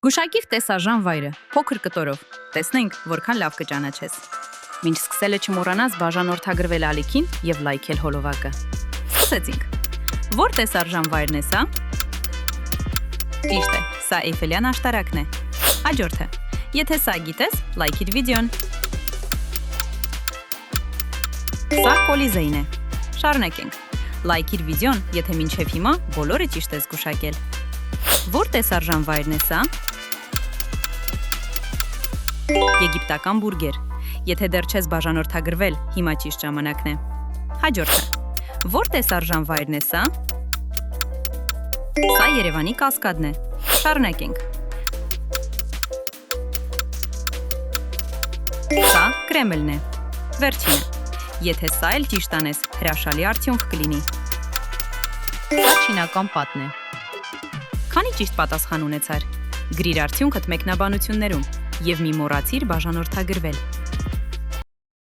Գուշակիր տեսարժան վայրը, փոքր կտորով, տեսնենք, որքան լավ կճանաչես։ Մինչ սկսելը չմոռանաս բաժանորդագրվել ալիքին և լայքել հոլովակը։ Սկսեցինք։ Որ տեսարժան վայրն է սա։ Ճիշտ է, սա Էյֆելյան աշտարակն է։ Հաջորդը, եթե սա գիտես, լայքիր վիդեոն։ Սա Կոլիզեին է։ Շարունակենք։ Լայքիր վիդեոն, եթե մինչև հիմա բոլորը ճիշտ ես գուշակել։ Որ տեսարժան վայրն է սա։ Եգիպտական բուրգեր։ Եթե դեռ չես բաժանորդագրվել, հիմա ճիշտ ժամանակն է։ Հաջորդը։ Որ տեսարժան վայրն է սա։ Սա Երևանի Կասկադն է։ Շարունակենք։ Սա Կրեմլն է։ Վերջինը։ Եթե սա էլ ճիշտ անես, հրաշալի արդյունք կլինի։ Սա չինական պատն է։ Քանի ճիշտ պատասխան ունեցար։ Գրիր արդյունքդ մեկնաբանություններում և մի մոռացիր բաժանորդագրվել։